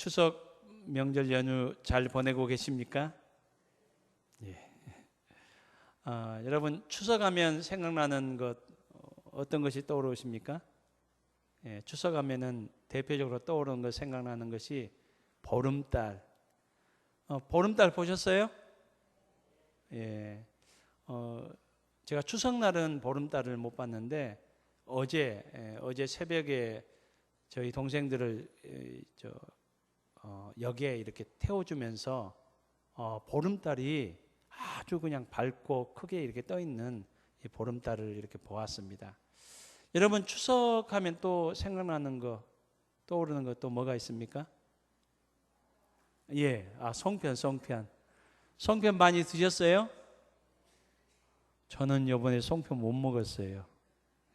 추석 명절 연휴 잘 보내고 계십니까? 예. 여러분 추석하면 생각나는 것 어떤 것이 떠오르십니까? 예, 추석하면은 대표적으로 떠오르는 것 생각나는 것이 보름달. 보름달 보셨어요? 예. 제가 추석날은 보름달을 못 봤는데 어제 새벽에 저희 동생들을 역에 이렇게 태워주면서 보름달이 아주 그냥 밝고 크게 이렇게 떠 있는 이 보름달을 이렇게 보았습니다. 여러분 추석하면 또 생각나는 거 떠오르는 것 또 뭐가 있습니까? 예, 송편 많이 드셨어요? 저는 이번에 송편 못 먹었어요.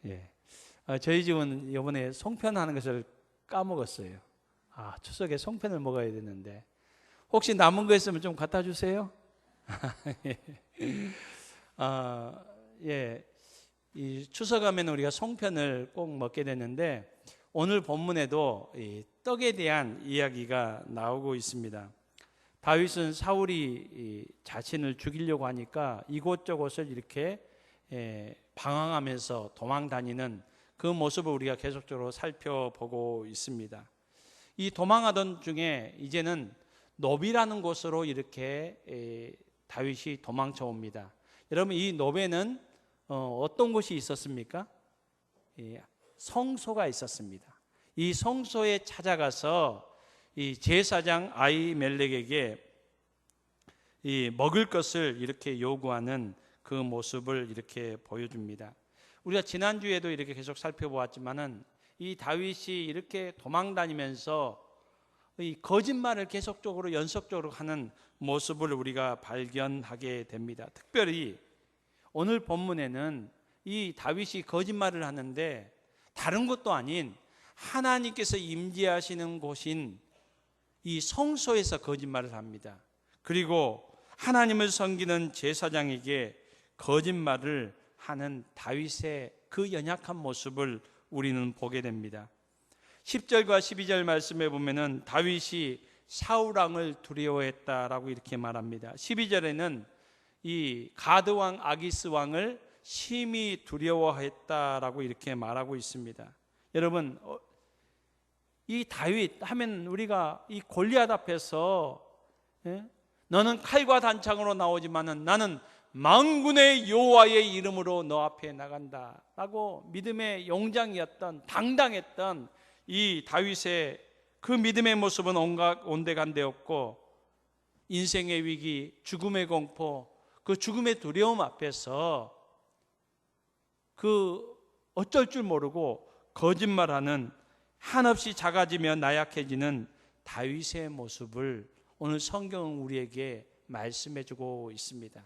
예, 저희 집은 이번에 송편 하는 것을 까먹었어요. 추석에 송편을 먹어야 되는데 혹시 남은 거 있으면 좀 갖다 주세요. 예, 이 추석하면 우리가 송편을 꼭 먹게 되는데 오늘 본문에도 이 떡에 대한 이야기가 나오고 있습니다. 다윗은 사울이 자신을 죽이려고 하니까 이곳저곳을 이렇게 방황하면서 도망 다니는 그 모습을 우리가 계속적으로 살펴보고 있습니다. 이 도망하던 중에 이제는 노비라는 곳으로 이렇게 다윗이 도망쳐 옵니다. 여러분 이 노베는 어떤 곳이 있었습니까? 성소가 있었습니다. 이 성소에 찾아가서 이 제사장 아히멜렉에게 이 먹을 것을 이렇게 요구하는 그 모습을 이렇게 보여줍니다. 우리가 지난주에도 이렇게 계속 살펴보았지만은 이 다윗이 이렇게 도망 다니면서 이 거짓말을 계속적으로 연속적으로 하는 모습을 우리가 발견하게 됩니다. 특별히 오늘 본문에는 이 다윗이 거짓말을 하는데 다른 것도 아닌 하나님께서 임재하시는 곳인 이 성소에서 거짓말을 합니다. 그리고 하나님을 섬기는 제사장에게 거짓말을 하는 다윗의 그 연약한 모습을 우리는 보게 됩니다. 10절과 12절 말씀에 보면은 다윗이 사울 왕을 두려워했다라고 이렇게 말합니다. 12절에는 이 가드 왕 아기스 왕을 심히 두려워했다라고 이렇게 말하고 있습니다. 여러분 이 다윗 하면 우리가 이 골리앗 앞에서 너는 칼과 단창으로 나오지만은 나는 만군의 여호와의 이름으로 너 앞에 나간다 라고 믿음의 용장이었던 당당했던 이 다윗의 그 믿음의 모습은 온데간데없고 인생의 위기, 죽음의 공포, 그 죽음의 두려움 앞에서 그 어쩔 줄 모르고 거짓말하는 한없이 작아지며 나약해지는 다윗의 모습을 오늘 성경은 우리에게 말씀해주고 있습니다.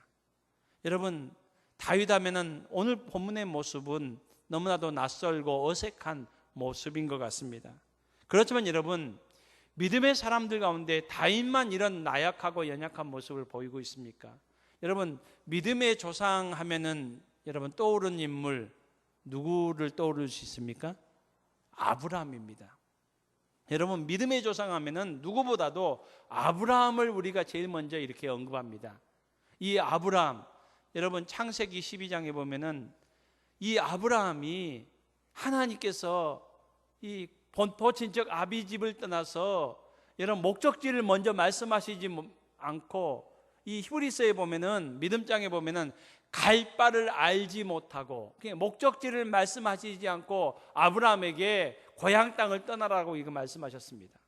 여러분 다윗 하면은 오늘 본문의 모습은 너무나도 낯설고 어색한 모습인 것 같습니다. 그렇지만 여러분 믿음의 사람들 가운데 다윗만 이런 나약하고 연약한 모습을 보이고 있습니까? 여러분 믿음의 조상 하면은 여러분 떠오르는 인물 누구를 떠오를 수 있습니까? 아브라함입니다. 여러분 믿음의 조상 하면은 누구보다도 아브라함을 우리가 제일 먼저 이렇게 언급합니다. 이 아브라함 여러분 창세기 12장에 보면은 이 아브라함이 하나님께서 이 본토 친척 아비집을 떠나서 여러분 목적지를 먼저 말씀하시지 않고 이 히브리서에 보면은 믿음장에 보면은 갈 바를 알지 못하고 그냥 목적지를 말씀하시지 않고 아브라함에게 고향 땅을 떠나라고 이거 말씀하셨습니다.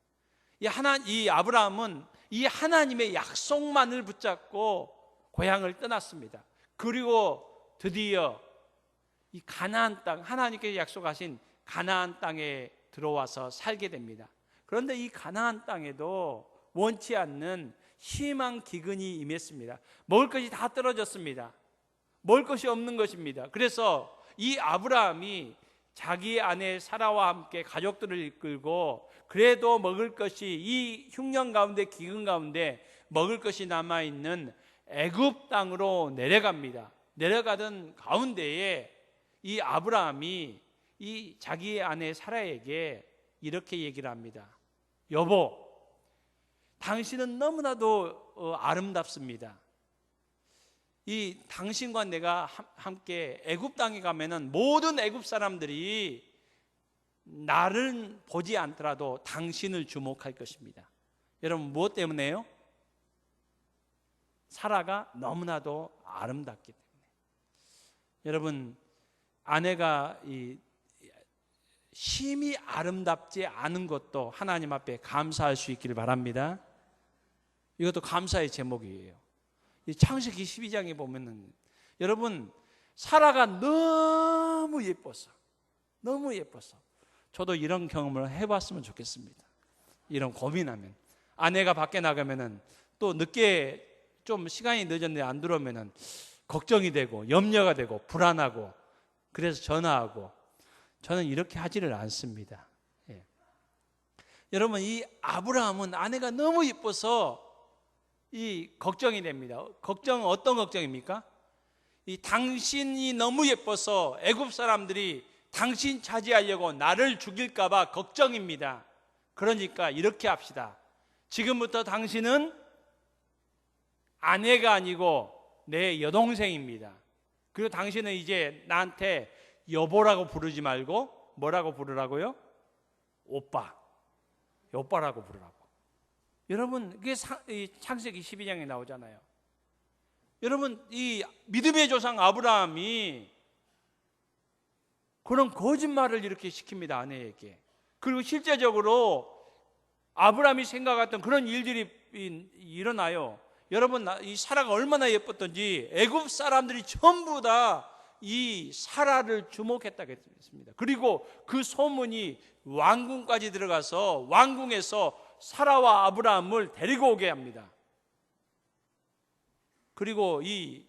이 아브라함은 이 하나님의 약속만을 붙잡고 고향을 떠났습니다. 그리고 드디어 이 가나안 땅 하나님께서 약속하신 가나안 땅에 들어와서 살게 됩니다. 그런데 이 가나안 땅에도 원치 않는 심한 기근이 임했습니다. 먹을 것이 다 떨어졌습니다. 먹을 것이 없는 것입니다. 그래서 이 아브라함이 자기 아내 사라와 함께 가족들을 이끌고 그래도 먹을 것이 이 흉년 가운데 기근 가운데 먹을 것이 남아있는 애굽 땅으로 내려갑니다. 내려가던 가운데에 이 아브라함이 이 자기의 아내 사라에게 이렇게 얘기를 합니다. 여보, 당신은 너무나도 아름답습니다. 이 당신과 내가 함께 애굽 땅에 가면은 모든 애굽 사람들이 나를 보지 않더라도 당신을 주목할 것입니다. 여러분, 무엇 때문에요? 사라가 너무나도 아름답기 때문에. 여러분, 아내가 심히 아름답지 않은 것도 하나님 앞에 감사할 수 있기를 바랍니다. 이것도 감사의 제목이에요. 이 창세기 12장에 보면은 여러분, 사라가 너무 예뻐서 저도 이런 경험을 해봤으면 좋겠습니다. 이런 고민하면 아내가 밖에 나가면은 또 늦게 좀 시간이 늦었는데 안 들어오면은 걱정이 되고 염려가 되고 불안하고 그래서 전화하고 저는 이렇게 하지를 않습니다. 예. 여러분, 이 아브라함은 아내가 너무 예뻐서 이 걱정이 됩니다. 어떤 걱정입니까? 이 당신이 너무 예뻐서 애굽 사람들이 당신 차지하려고 나를 죽일까 봐 걱정입니다. 그러니까 이렇게 합시다. 지금부터 당신은 아내가 아니고 내 여동생입니다. 그리고 당신은 이제 나한테 여보라고 부르지 말고 뭐라고 부르라고요? 오빠라고 부르라고. 여러분, 그게 창세기 12장에 나오잖아요. 여러분, 이 믿음의 조상 아브라함이 그런 거짓말을 이렇게 시킵니다, 아내에게. 그리고 실제적으로 아브라함이 생각했던 그런 일들이 일어나요. 여러분, 이 사라가 얼마나 예뻤던지 애굽 사람들이 전부 다 이 사라를 주목했다고 했습니다. 그리고 그 소문이 왕궁까지 들어가서 왕궁에서 사라와 아브라함을 데리고 오게 합니다. 그리고 이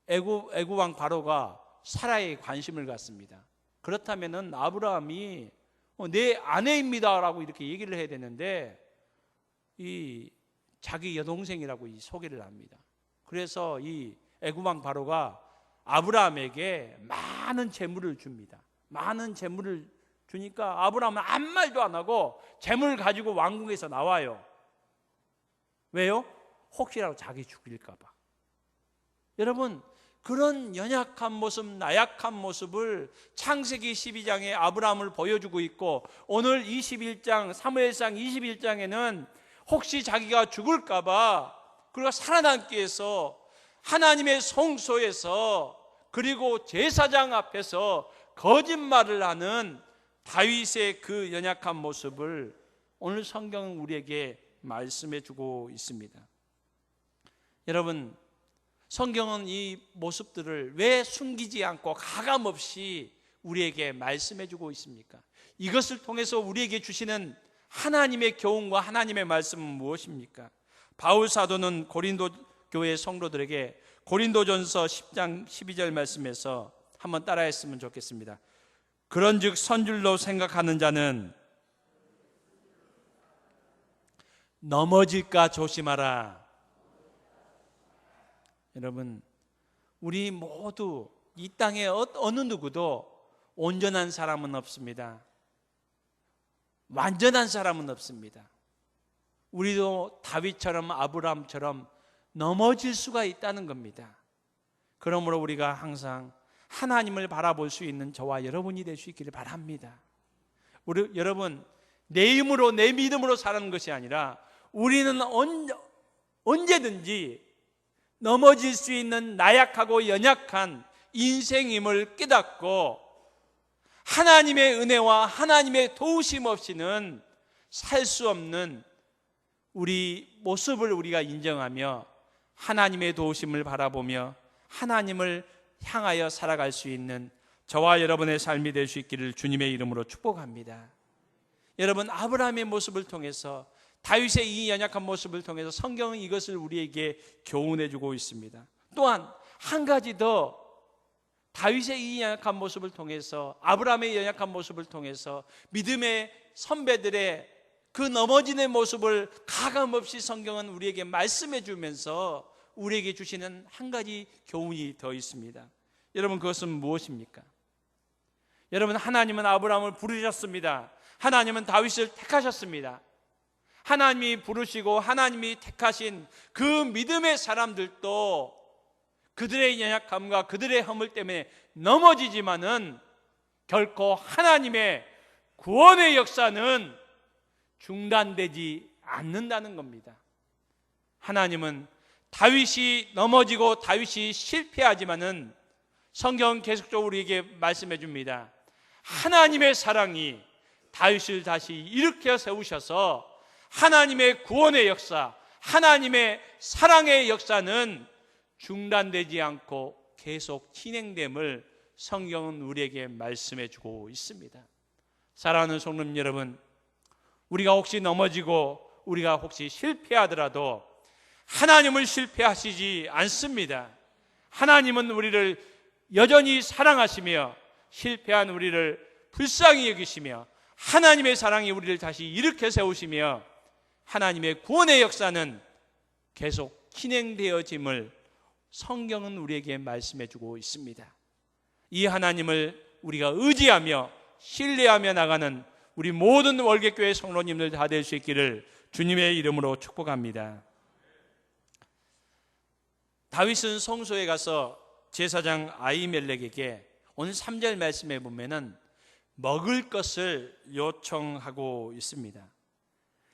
애굽 왕 바로가 사라에 관심을 갖습니다. 그렇다면은 아브라함이 내 아내입니다라고 이렇게 얘기를 해야 되는데 이 자기 여동생이라고 이 소개를 합니다. 그래서 이 애굽 왕 바로가 아브라함에게 많은 재물을 줍니다. 많은 재물을 주니까 아브라함은 아무 말도 안 하고 재물 가지고 왕궁에서 나와요. 왜요? 혹시라도 자기 죽일까 봐. 여러분, 그런 연약한 모습, 나약한 모습을 창세기 12장에 아브라함을 보여주고 있고, 오늘 21장 사무엘상 21장에는 혹시 자기가 죽을까 봐 그리고 살아남기 위해서 하나님의 성소에서 그리고 제사장 앞에서 거짓말을 하는 다윗의 그 연약한 모습을 오늘 성경은 우리에게 말씀해 주고 있습니다. 여러분, 성경은 이 모습들을 왜 숨기지 않고 가감없이 우리에게 말씀해 주고 있습니까? 이것을 통해서 우리에게 주시는 하나님의 교훈과 하나님의 말씀은 무엇입니까? 바울 사도는 고린도 교회 성도들에게 고린도전서 10장 12절 말씀에서 한번 따라했으면 좋겠습니다. 그런즉 선줄로 생각하는 자는 넘어질까 조심하라. 여러분, 우리 모두 이 땅에 어느 누구도 온전한 사람은 없습니다. 완전한 사람은 없습니다. 우리도 다윗처럼 아브라함처럼 넘어질 수가 있다는 겁니다. 그러므로 우리가 항상 하나님을 바라볼 수 있는 저와 여러분이 될 수 있기를 바랍니다. 여러분, 내 힘으로 내 믿음으로 사는 것이 아니라 우리는 언제든지 넘어질 수 있는 나약하고 연약한 인생임을 깨닫고 하나님의 은혜와 하나님의 도우심 없이는 살 수 없는 우리 모습을 우리가 인정하며 하나님의 도우심을 바라보며 하나님을 향하여 살아갈 수 있는 저와 여러분의 삶이 될 수 있기를 주님의 이름으로 축복합니다. 여러분, 아브라함의 모습을 통해서 다윗의 이 연약한 모습을 통해서 성경은 이것을 우리에게 교훈해 주고 있습니다. 또한 한 가지 더 다윗의 이 연약한 모습을 통해서 아브라함의 연약한 모습을 통해서 믿음의 선배들의 그 넘어지는 모습을 가감없이 성경은 우리에게 말씀해 주면서 우리에게 주시는 한 가지 교훈이 더 있습니다. 여러분, 그것은 무엇입니까? 여러분, 하나님은 아브라함을 부르셨습니다. 하나님은 다윗을 택하셨습니다. 하나님이 부르시고 하나님이 택하신 그 믿음의 사람들도 그들의 연약함과 그들의 허물 때문에 넘어지지만은 결코 하나님의 구원의 역사는 중단되지 않는다는 겁니다. 하나님은 다윗이 넘어지고 다윗이 실패하지만은 성경은 계속적으로 우리에게 말씀해 줍니다. 하나님의 사랑이 다윗을 다시 일으켜 세우셔서 하나님의 구원의 역사, 하나님의 사랑의 역사는 중단되지 않고 계속 진행됨을 성경은 우리에게 말씀해 주고 있습니다. 사랑하는 성도님 여러분, 우리가 혹시 넘어지고 우리가 혹시 실패하더라도 하나님을 실패하시지 않습니다. 하나님은 우리를 여전히 사랑하시며 실패한 우리를 불쌍히 여기시며 하나님의 사랑이 우리를 다시 일으켜 세우시며 하나님의 구원의 역사는 계속 진행되어짐을 성경은 우리에게 말씀해 주고 있습니다. 이 하나님을 우리가 의지하며 신뢰하며 나가는 우리 모든 월계교회 성도님들 다 될 수 있기를 주님의 이름으로 축복합니다. 다윗은 성소에 가서 제사장 아히멜렉에게 오늘 3절 말씀에 보면은 먹을 것을 요청하고 있습니다.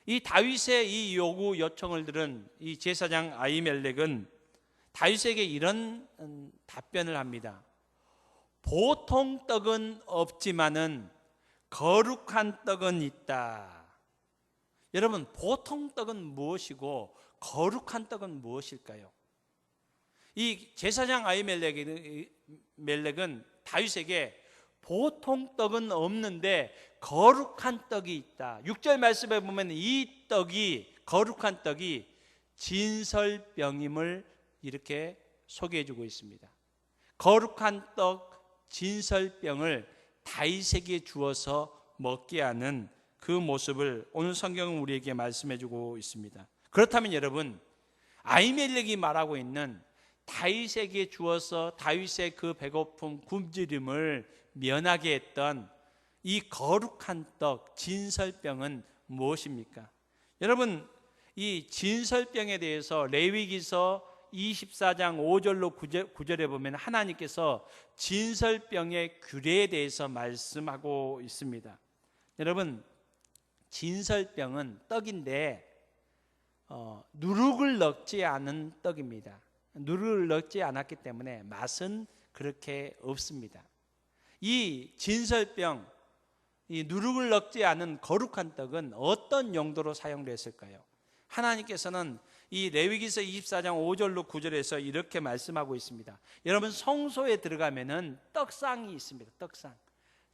이 다윗의 이 요구 요청을 들은 이 제사장 아히멜렉은 다윗에게 이런 답변을 합니다. 보통 떡은 없지만은 거룩한 떡은 있다. 여러분, 보통 떡은 무엇이고 거룩한 떡은 무엇일까요? 이 제사장 아히멜렉은 다윗에게 보통 떡은 없는데 거룩한 떡이 있다. 6절 말씀에 보면 이 떡이, 거룩한 떡이 진설병임을 이렇게 소개해 주고 있습니다. 거룩한 떡 진설병을 다윗에게 주어서 먹게 하는 그 모습을 오늘 성경은 우리에게 말씀해 주고 있습니다. 그렇다면 여러분, 아히멜렉이 말하고 있는 다윗에게 주어서 다윗의 그 배고픔 굶주림을 면하게 했던 이 거룩한 떡 진설병은 무엇입니까? 여러분, 이 진설병에 대해서 레위기서 24장 5절로 9절에 보면 하나님께서 진설병의 규례에 대해서 말씀하고 있습니다. 여러분, 진설병은 떡인데 누룩을 넣지 않은 떡입니다. 누룩을 넣지 않았기 때문에 맛은 그렇게 없습니다. 이 진설병, 이 누룩을 넣지 않은 거룩한 떡은 어떤 용도로 사용됐을까요? 하나님께서는 이 레위기서 24장 5절로 9절에서 이렇게 말씀하고 있습니다. 여러분, 성소에 들어가면은 떡상이 있습니다.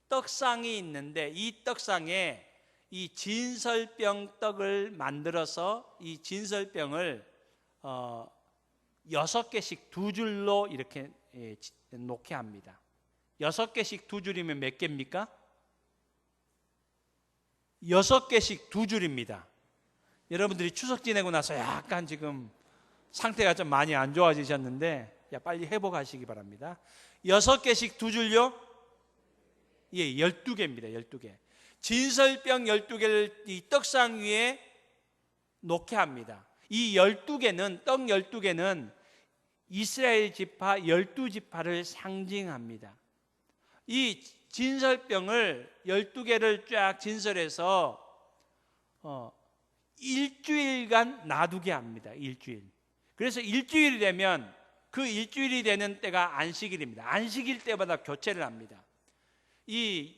떡상이 있는데 이 떡상에 이 진설병 떡을 만들어서 이 진설병을 6개씩 두 줄로 이렇게 놓게 합니다. 6개씩 두 줄이면 몇 개입니까? 6개씩 두 줄입니다. 여러분들이 추석 지내고 나서 약간 지금 상태가 좀 많이 안 좋아지셨는데 빨리 회복하시기 바랍니다. 6개씩 두 줄요? 예, 12개입니다. 12개. 진설병 12개를 이 떡상 위에 놓게 합니다. 이 12개는, 떡 12개는 이스라엘 지파 12지파를 상징합니다. 이 진설병을 12개를 쫙 진설해서 일주일간 놔두게 합니다. 일주일. 그래서 일주일이 되면 그 일주일이 되는 때가 안식일입니다. 안식일 때마다 교체를 합니다. 이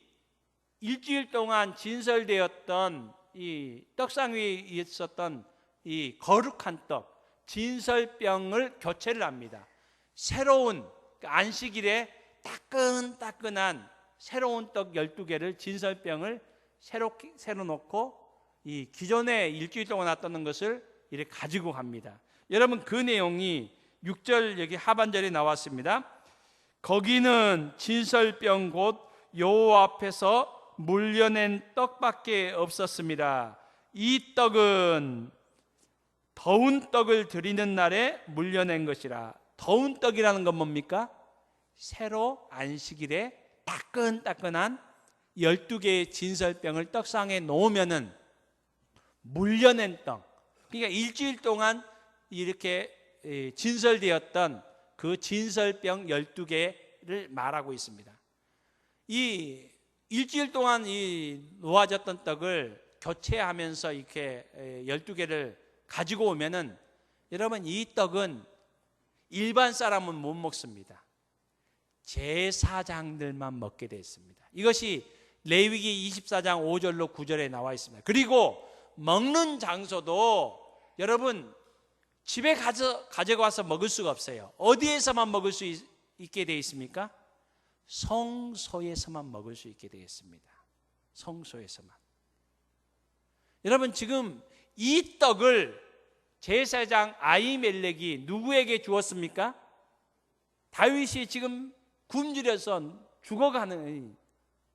일주일 동안 진설되었던 이 떡상 위에 있었던 이 거룩한 떡, 진설병을 교체를 합니다. 새로운 안식일에 따끈따끈한 새로운 떡 12개를 진설병을 새로 놓고 이 기존에 일주일 동안 놨던 것을 이렇게 가지고 갑니다. 여러분, 그 내용이 6절 여기 하반절에 나왔습니다. 거기는 진설병 곧 여호와 앞에서 물려낸 떡밖에 없었습니다. 이 떡은 더운 떡을 드리는 날에 물려낸 것이라. 더운 떡이라는 건 뭡니까? 새로 안식일에 따끈따끈한 12개의 진설병을 떡상에 놓으면은 물려낸 떡. 그러니까 일주일 동안 이렇게 진설되었던 그 진설병 12개를 말하고 있습니다. 이 일주일 동안 이 놓아졌던 떡을 교체하면서 이렇게 12개를 가지고 오면은 여러분, 이 떡은 일반 사람은 못 먹습니다. 제사장들만 먹게 되어 있습니다. 이것이 레위기 24장 5절로 9절에 나와 있습니다. 그리고 먹는 장소도 여러분 집에 가져가서 먹을 수가 없어요. 어디에서만 먹을 수 있게 되어 있습니까? 성소에서만 먹을 수 있게 되겠습니다. 성소에서만. 여러분, 지금 이 떡을 제사장 아히멜렉이 누구에게 주었습니까? 다윗이 지금 굶주려서 죽어가는,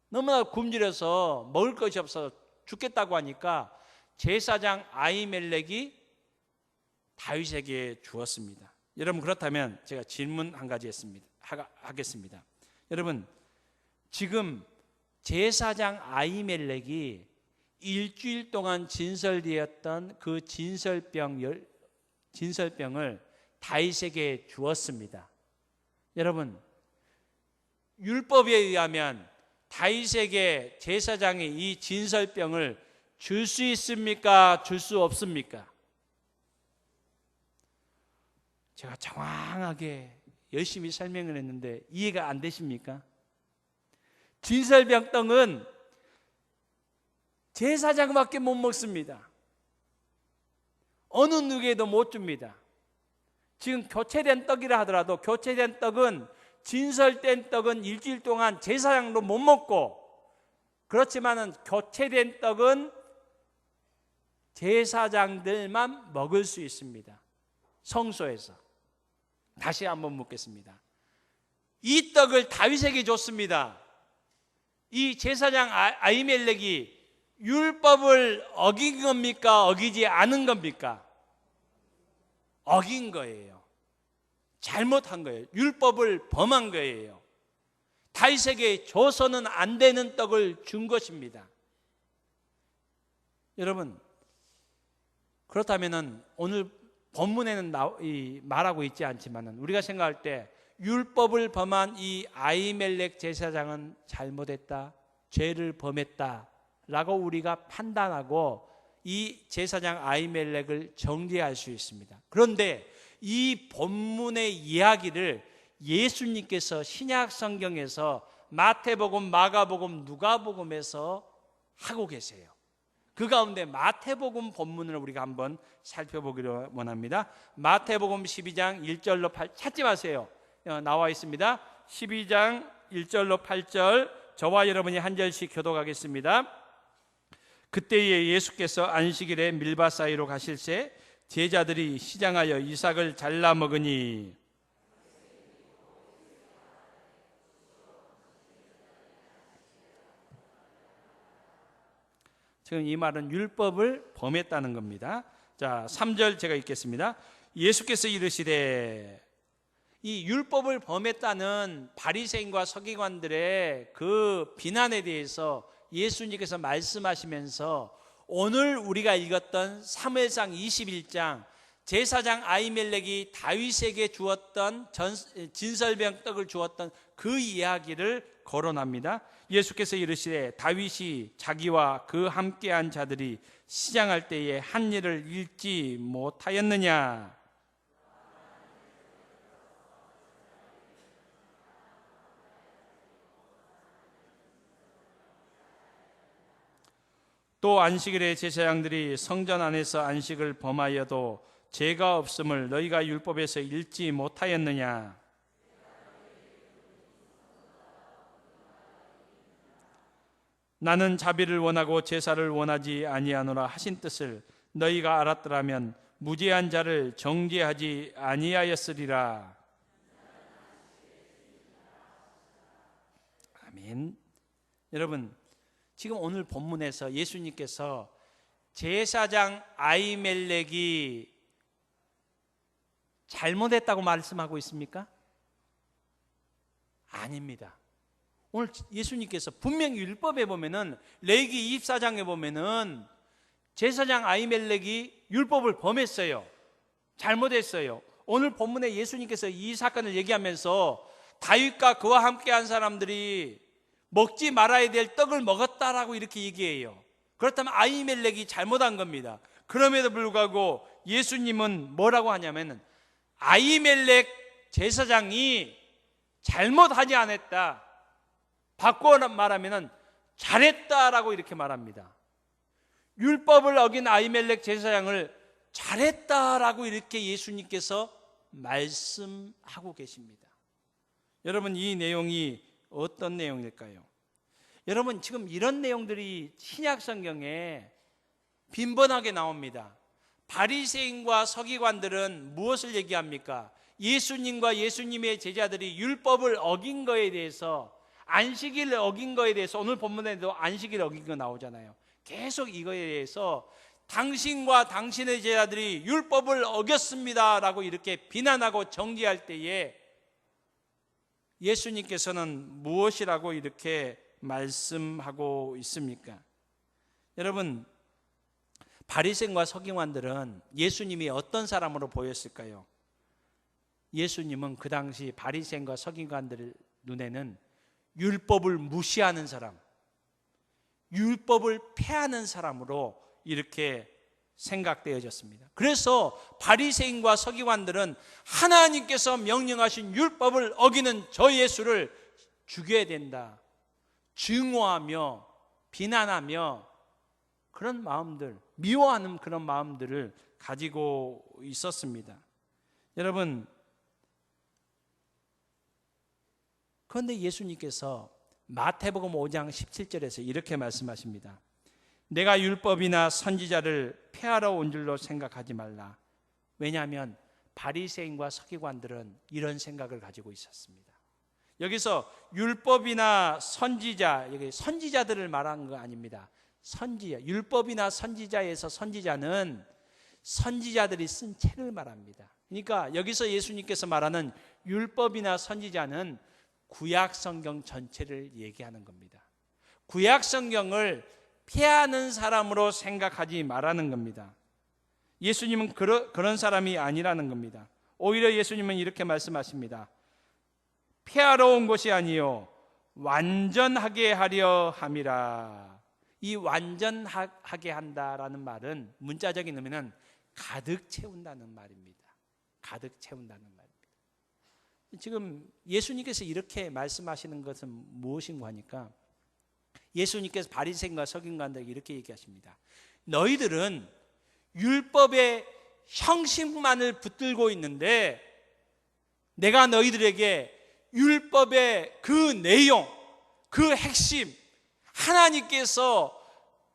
너무나 굶주려서 먹을 것이 없어서 죽겠다고 하니까 제사장 아히멜렉이 다윗에게 주었습니다. 여러분, 그렇다면 제가 질문 한 가지 하겠습니다. 여러분, 지금 제사장 아히멜렉이 일주일 동안 진설되었던 그 진설병을 다윗에게 주었습니다. 여러분, 율법에 의하면 다윗에게 제사장이 이 진설병을 줄 수 있습니까? 줄 수 없습니까? 제가 정확하게 열심히 설명을 했는데 이해가 안 되십니까? 진설병 떡은 제사장밖에 못 먹습니다. 어느 누구에도 못 줍니다. 지금 교체된 떡이라 하더라도 교체된 떡은, 진설된 떡은 일주일 동안 제사장도 못 먹고, 그렇지만은 교체된 떡은 제사장들만 먹을 수 있습니다. 성소에서. 다시 한번 묻겠습니다. 이 떡을 다윗에게 줬습니다. 이 제사장 아히멜렉이 율법을 어긴 겁니까? 어기지 않은 겁니까? 어긴 거예요. 잘못한 거예요. 율법을 범한 거예요. 다윗에게 줘서는 안 되는 떡을 준 것입니다. 여러분, 그렇다면 오늘 본문에는 말하고 있지 않지만 우리가 생각할 때 율법을 범한 이 아히멜렉 제사장은 잘못했다, 죄를 범했다 라고 우리가 판단하고 이 제사장 아히멜렉을 정죄할 수 있습니다. 그런데 이 본문의 이야기를 예수님께서 신약 성경에서 마태복음, 마가복음, 누가복음에서 하고 계세요. 그 가운데 마태복음 본문을 우리가 한번 살펴보기로 원합니다. 마태복음 12장 1절로 8절 찾지 마세요. 나와 있습니다. 12장 1절로 8절 저와 여러분이 한 절씩 교독하겠습니다. 그때에 예수께서 안식일에 밀밭 사이로 가실새 제자들이 시장하여 이삭을 잘라 먹으니 지금 이 말은 율법을 범했다는 겁니다. 자, 3절 제가 읽겠습니다. 예수께서 이르시되, 이 율법을 범했다는 바리새인과 서기관들의 그 비난에 대해서 예수님께서 말씀하시면서 오늘 우리가 읽었던 사무엘상 21장 제사장 아히멜렉이 다윗에게 주었던 진설병 떡을 주었던 그 이야기를 거론합니다. 예수께서 이르시되 다윗이 자기와 그 함께한 자들이 시장할 때에 한 일을 잃지 못하였느냐. 또 안식일에 제사장들이 성전 안에서 안식을 범하여도 죄가 없음을 너희가 율법에서 읽지 못하였느냐. 나는 자비를 원하고 제사를 원하지 아니하노라 하신 뜻을 너희가 알았더라면 무죄한 자를 정죄하지 아니하였으리라. 아멘. 여러분, 지금 오늘 본문에서 예수님께서 제사장 아히멜렉이 잘못했다고 말씀하고 있습니까? 아닙니다. 오늘 예수님께서 분명히 율법에 보면은 레위기 24장에 보면은 제사장 아히멜렉이 율법을 범했어요. 잘못했어요. 오늘 본문에 예수님께서 이 사건을 얘기하면서 다윗과 그와 함께한 사람들이 먹지 말아야 될 떡을 먹었다라고 이렇게 얘기해요. 그렇다면 아히멜렉이 잘못한 겁니다. 그럼에도 불구하고 예수님은 뭐라고 하냐면 아히멜렉 제사장이 잘못하지 않았다, 바꿔 말하면 잘했다라고 이렇게 말합니다. 율법을 어긴 아히멜렉 제사장을 잘했다라고 이렇게 예수님께서 말씀하고 계십니다. 여러분, 이 내용이 어떤 내용일까요? 여러분, 지금 이런 내용들이 신약 성경에 빈번하게 나옵니다. 바리새인과 서기관들은 무엇을 얘기합니까? 예수님과 예수님의 제자들이 율법을 어긴 거에 대해서, 안식일을 어긴 거에 대해서, 오늘 본문에도 안식일 어긴 거 나오잖아요. 계속 이거에 대해서 당신과 당신의 제자들이 율법을 어겼습니다라고 이렇게 비난하고 정죄할 때에 예수님께서는 무엇이라고 이렇게 말씀하고 있습니까? 여러분, 바리새인과 서기관들은 예수님이 어떤 사람으로 보였을까요? 예수님은 그 당시 바리새인과 서기관들 눈에는 율법을 무시하는 사람, 율법을 폐하는 사람으로 이렇게 생각되어졌습니다. 그래서 바리새인과 서기관들은 하나님께서 명령하신 율법을 어기는 저 예수를 죽여야 된다, 증오하며 비난하며 그런 마음들, 미워하는 그런 마음들을 가지고 있었습니다. 여러분, 그런데 예수님께서 마태복음 5장 17절에서 이렇게 말씀하십니다. 내가 율법이나 선지자를 폐하러 온 줄로 생각하지 말라. 왜냐하면 바리새인과 서기관들은 이런 생각을 가지고 있었습니다. 여기서 율법이나 선지자, 여기 선지자들을 말하는 거 아닙니다. 선지자, 율법이나 선지자에서 선지자는 선지자들이 쓴 책을 말합니다. 그러니까 여기서 예수님께서 말하는 율법이나 선지자는 구약 성경 전체를 얘기하는 겁니다. 구약 성경을 피하는 사람으로 생각하지 말라는 겁니다. 예수님은 그런 사람이 아니라는 겁니다. 오히려 예수님은 이렇게 말씀하십니다. 피하러 온 것이 아니요 완전하게 하려 함이라. 이 완전하게 한다라는 말은 문자적인 의미는 가득 채운다는 말입니다. 가득 채운다는 말입니다. 지금 예수님께서 이렇게 말씀하시는 것은 무엇인가 하니까 예수님께서 바리새인과 서기관들에게 이렇게 얘기하십니다. 너희들은 율법의 형식만을 붙들고 있는데 내가 너희들에게 율법의 그 내용, 그 핵심, 하나님께서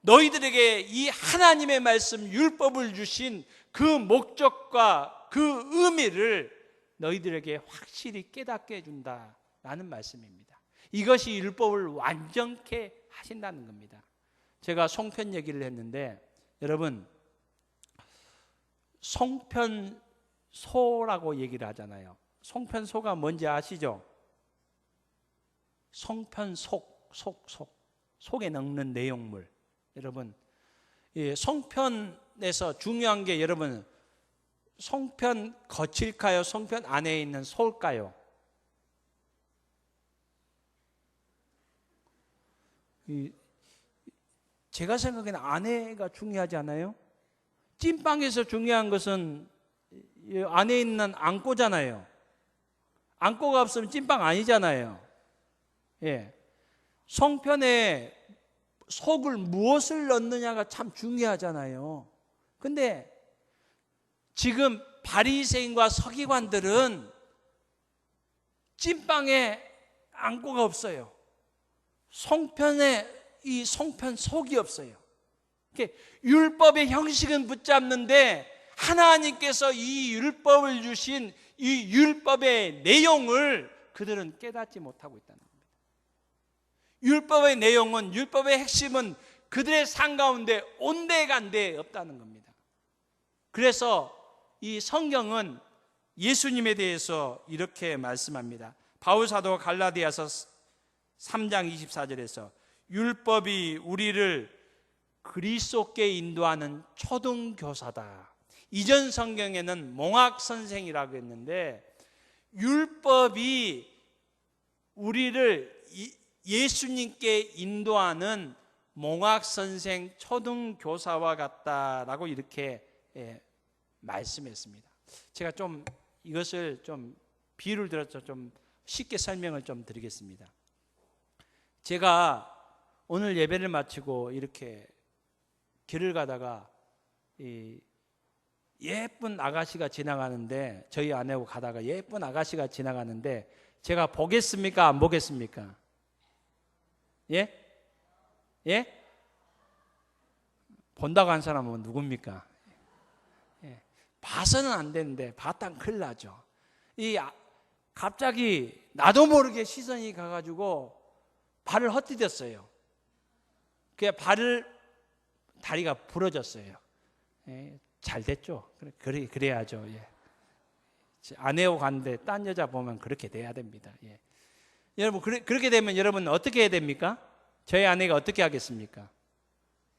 너희들에게 이 하나님의 말씀 율법을 주신 그 목적과 그 의미를 너희들에게 확실히 깨닫게 해준다라는 말씀입니다. 이것이 율법을 완전케 하신다는 겁니다. 제가 송편 얘기를 했는데 여러분, 송편소라고 얘기를 하잖아요. 송편소가 뭔지 아시죠? 송편속, 속에 넣는 내용물. 여러분, 송편에서 중요한 게 여러분, 송편 겉일까요? 송편 안에 있는 솔까요? 제가 생각에는 안에가 중요하지 않아요? 찐빵에서 중요한 것은 안에 있는 앙꼬잖아요. 앙꼬가 없으면 찐빵 아니잖아요. 예. 송편에 속을 무엇을 넣느냐가 참 중요하잖아요. 근데 지금 바리새인과 서기관들은 찐빵에 앙꼬가 없어요. 송편에 이 송편 속이 없어요. 율법의 형식은 붙잡는데 하나님께서 이 율법을 주신 이 율법의 내용을 그들은 깨닫지 못하고 있다는 겁니다. 율법의 내용은, 율법의 핵심은 그들의 삶 가운데 온데간데 없다는 겁니다. 그래서 이 성경은 예수님에 대해서 이렇게 말씀합니다. 바울 사도가 갈라디아서 3장 24절에서 율법이 우리를 그리스도께 인도하는 초등교사다. 이전 성경에는 몽학 선생이라고 했는데, 율법이 우리를 예수님께 인도하는 몽학 선생, 초등교사와 같다라고 이렇게 말씀했습니다. 제가 좀 이것을 좀 비유를 들어서 좀 쉽게 설명을 좀 드리겠습니다. 제가 오늘 예배를 마치고 이렇게 길을 가다가 예쁜 아가씨가 지나가는데, 저희 아내하고 가다가 예쁜 아가씨가 지나가는데 제가 보겠습니까? 안 보겠습니까? 예? 예? 본다고 한 사람은 누굽니까? 예. 봐서는 안 되는데 봤다면 큰일 나죠. 갑자기 나도 모르게 시선이 가가지고 발을 헛디뎠어요. 다리가 부러졌어요. 예. 잘 됐죠. 그래야죠. 예. 아내하고 갔는데 딴 여자 보면 그렇게 돼야 됩니다. 예. 여러분, 그렇게 되면 여러분 어떻게 해야 됩니까? 저희 아내가 어떻게 하겠습니까?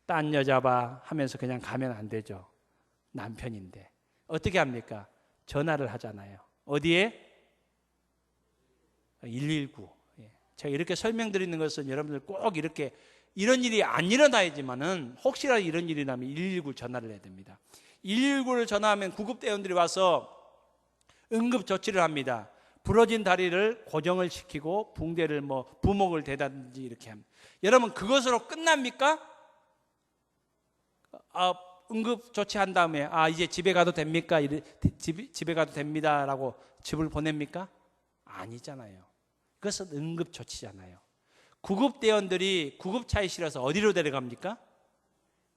딴 여자 봐 하면서 그냥 가면 안 되죠. 남편인데. 어떻게 합니까? 전화를 하잖아요. 어디에? 119. 예. 제가 이렇게 설명드리는 것은 여러분들 꼭 이렇게 이런 일이 안 일어나야지만은 혹시라도 이런 일이 나면 119 전화를 해야 됩니다. 119를 전화하면 구급대원들이 와서 응급 조치를 합니다. 부러진 다리를 고정을 시키고 붕대를 부목을 대다든지 이렇게 합니다. 여러분, 그것으로 끝납니까? 응급 조치한 다음에 이제 집에 가도 됩니까? 집에 가도 됩니다라고 집을 보냅니까? 아니잖아요. 그것은 응급 조치잖아요. 구급대원들이 구급차에 실어서 어디로 데려갑니까?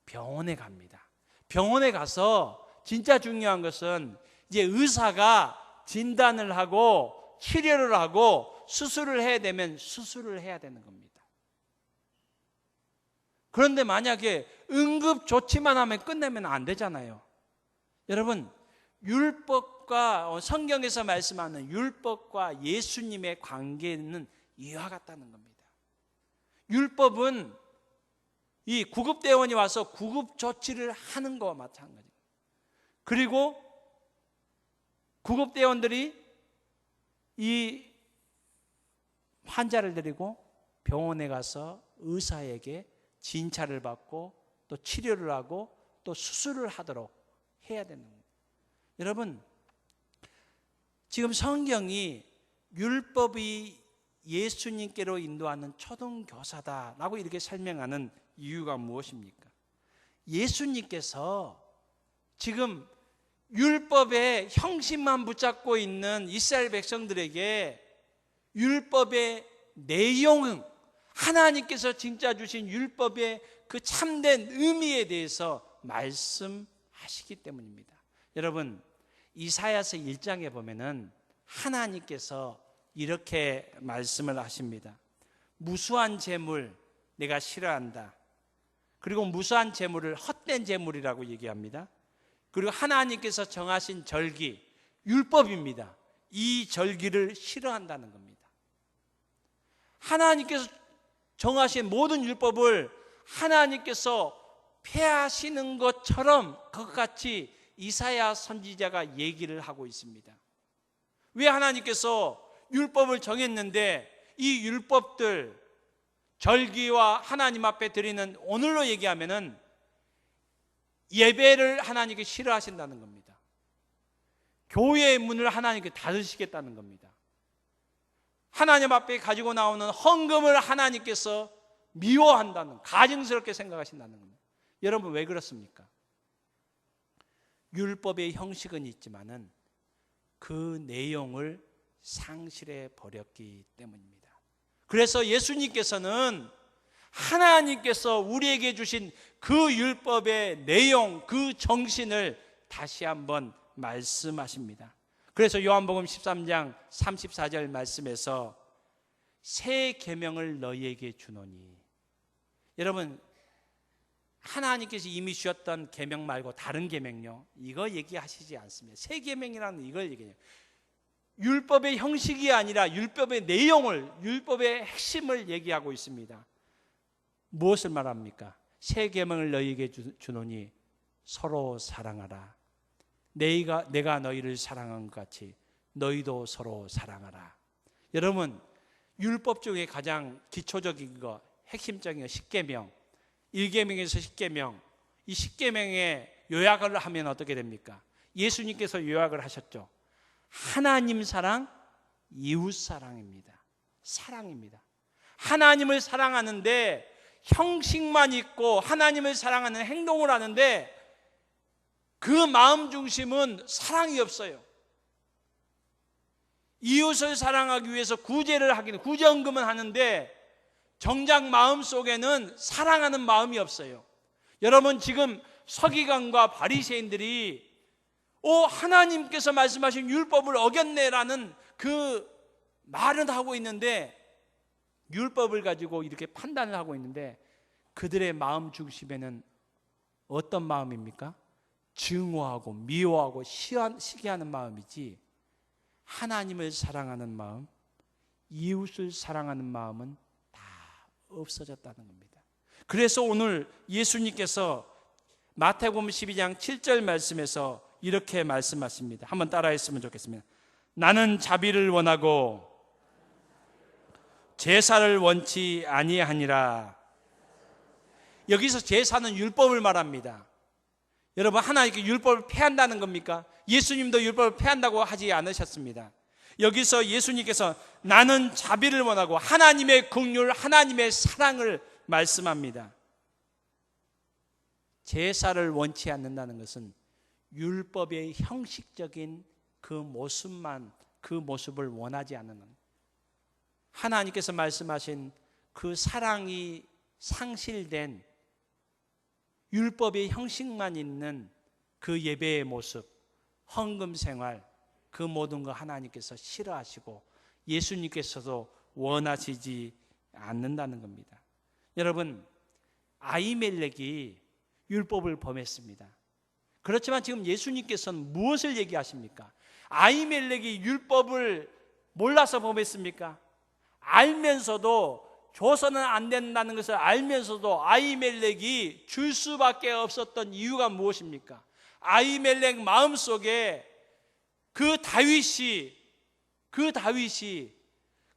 병원에 갑니다. 병원에 가서 진짜 중요한 것은 이제 의사가 진단을 하고 치료를 하고 수술을 해야 되면 수술을 해야 되는 겁니다. 그런데 만약에 응급 조치만 하면 끝내면 안 되잖아요. 여러분, 율법과 성경에서 말씀하는 율법과 예수님의 관계는 이와 같다는 겁니다. 율법은 이 구급대원이 와서 구급 조치를 하는 거와 마찬가지입니다. 그리고 구급대원들이 이 환자를 데리고 병원에 가서 의사에게 진찰을 받고 또 치료를 하고 또 수술을 하도록 해야 되는 겁니다. 여러분, 지금 성경이 율법이 예수님께로 인도하는 초등교사다라고 이렇게 설명하는 이유가 무엇입니까? 예수님께서 지금 율법의 형식만 붙잡고 있는 이스라엘 백성들에게 율법의 내용은 하나님께서 진짜 주신 율법의 그 참된 의미에 대해서 말씀하시기 때문입니다. 여러분, 이사야서 1장에 보면은 하나님께서 이렇게 말씀을 하십니다. 무수한 재물 내가 싫어한다. 그리고 무수한 재물을 헛된 재물이라고 얘기합니다. 그리고 하나님께서 정하신 절기, 율법입니다. 이 절기를 싫어한다는 겁니다. 하나님께서 정하신 모든 율법을 하나님께서 폐하시는 것처럼 그것같이 이사야 선지자가 얘기를 하고 있습니다. 왜 하나님께서 율법을 정했는데 이 율법들, 절기와 하나님 앞에 드리는 오늘로 얘기하면은 예배를 하나님께 싫어하신다는 겁니다. 교회의 문을 하나님께 닫으시겠다는 겁니다. 하나님 앞에 가지고 나오는 헌금을 하나님께서 미워한다는, 가증스럽게 생각하신다는 겁니다. 여러분, 왜 그렇습니까? 율법의 형식은 있지만은 그 내용을 상실해 버렸기 때문입니다. 그래서 예수님께서는 하나님께서 우리에게 주신 그 율법의 내용, 그 정신을 다시 한번 말씀하십니다. 그래서 요한복음 13장 34절 말씀에서 새 계명을 너희에게 주노니, 여러분, 하나님께서 이미 주셨던 계명 말고 다른 계명요, 이거 얘기하시지 않습니다. 새 계명이라는 이걸 얘기해요. 율법의 형식이 아니라 율법의 내용을, 율법의 핵심을 얘기하고 있습니다. 무엇을 말합니까? 새 계명을 너희에게 주노니 서로 사랑하라. 내가 너희를 사랑한 것 같이 너희도 서로 사랑하라. 여러분, 율법 중에 가장 기초적인 거, 핵심적인 거, 십계명, 1계명에서 10계명, 이 10계명의 요약을 하면 어떻게 됩니까? 예수님께서 요약을 하셨죠. 하나님 사랑, 이웃 사랑입니다. 사랑입니다. 하나님을 사랑하는데 형식만 있고 하나님을 사랑하는 행동을 하는데 그 마음 중심은 사랑이 없어요. 이웃을 사랑하기 위해서 구제헌금은 하는데 정작 마음 속에는 사랑하는 마음이 없어요. 여러분, 지금 서기관과 바리새인들이 하나님께서 말씀하신 율법을 어겼네라는 그 말은 하고 있는데, 율법을 가지고 이렇게 판단을 하고 있는데 그들의 마음 중심에는 어떤 마음입니까? 증오하고 미워하고 시기하는 마음이지, 하나님을 사랑하는 마음, 이웃을 사랑하는 마음은 다 없어졌다는 겁니다. 그래서 오늘 예수님께서 마태복음 12장 7절 말씀에서 이렇게 말씀하십니다. 한번 따라했으면 좋겠습니다. 나는 자비를 원하고 제사를 원치 아니하니라. 여기서 제사는 율법을 말합니다. 여러분, 하나님께 율법을 폐한다는 겁니까? 예수님도 율법을 폐한다고 하지 않으셨습니다. 여기서 예수님께서 나는 자비를 원하고 하나님의 긍휼, 하나님의 사랑을 말씀합니다. 제사를 원치 않는다는 것은 율법의 형식적인 그 모습을 원하지 않는 겁니다. 하나님께서 말씀하신 그 사랑이 상실된 율법의 형식만 있는 그 예배의 모습, 헌금 생활, 그 모든 거 하나님께서 싫어하시고 예수님께서도 원하시지 않는다는 겁니다. 여러분, 아히멜렉이 율법을 범했습니다. 그렇지만 지금 예수님께서는 무엇을 얘기하십니까? 아히멜렉이 율법을 몰라서 범했습니까? 알면서도, 줘서는 안 된다는 것을 알면서도 아히멜렉이 줄 수밖에 없었던 이유가 무엇입니까? 아히멜렉 마음속에 그 다윗이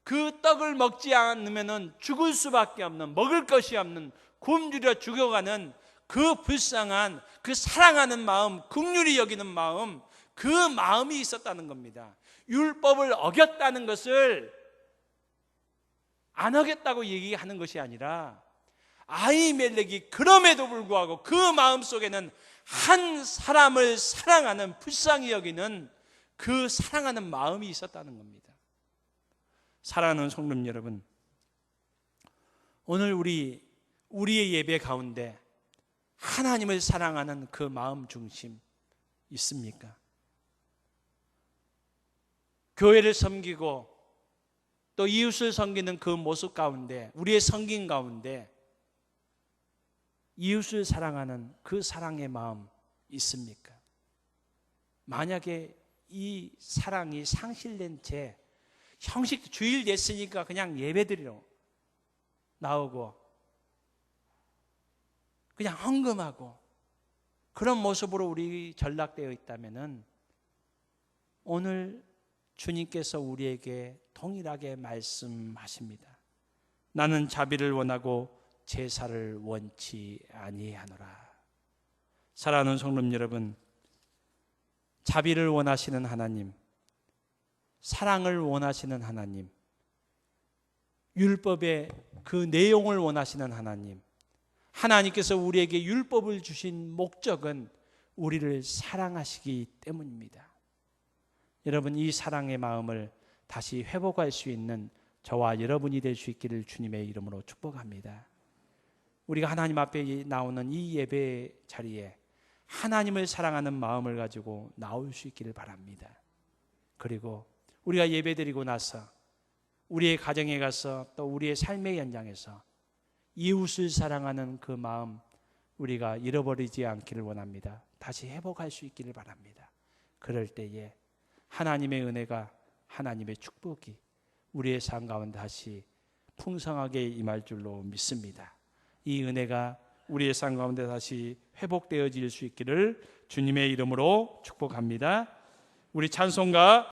그 떡을 먹지 않으면 죽을 수밖에 없는, 먹을 것이 없는, 굶주려 죽어가는 그 불쌍한, 그 사랑하는 마음, 긍휼히 여기는 마음, 그 마음이 있었다는 겁니다. 율법을 어겼다는 것을 안 하겠다고 얘기하는 것이 아니라, 아히멜렉이 그럼에도 불구하고 그 마음속에는 한 사람을 사랑하는, 불쌍히 여기는 그 사랑하는 마음이 있었다는 겁니다. 사랑하는 성도 여러분, 오늘 우리의 예배 가운데 하나님을 사랑하는 그 마음 중심 있습니까? 교회를 섬기고 또 이웃을 섬기는 그 모습 가운데, 우리의 섬김 가운데 이웃을 사랑하는 그 사랑의 마음 있습니까? 만약에 이 사랑이 상실된 채 형식, 주일 됐으니까 그냥 예배드리러 나오고 그냥 헌금하고 그런 모습으로 우리 전락되어 있다면은 오늘 주님께서 우리에게 동일하게 말씀하십니다. 나는 자비를 원하고 제사를 원치 아니하노라. 사랑하는 성도 여러분, 자비를 원하시는 하나님, 사랑을 원하시는 하나님, 율법의 그 내용을 원하시는 하나님, 하나님께서 우리에게 율법을 주신 목적은 우리를 사랑하시기 때문입니다. 여러분, 이 사랑의 마음을 다시 회복할 수 있는 저와 여러분이 될 수 있기를 주님의 이름으로 축복합니다. 우리가 하나님 앞에 나오는 이 예배 자리에 하나님을 사랑하는 마음을 가지고 나올 수 있기를 바랍니다. 그리고 우리가 예배드리고 나서 우리의 가정에 가서 또 우리의 삶의 현장에서 이웃을 사랑하는 그 마음 우리가 잃어버리지 않기를 원합니다. 다시 회복할 수 있기를 바랍니다. 그럴 때에 하나님의 은혜가, 하나님의 축복이 우리의 삶 가운데 다시 풍성하게 임할 줄로 믿습니다. 이 은혜가 우리의 삶 가운데 다시 회복되어질 수 있기를 주님의 이름으로 축복합니다. 우리 찬송가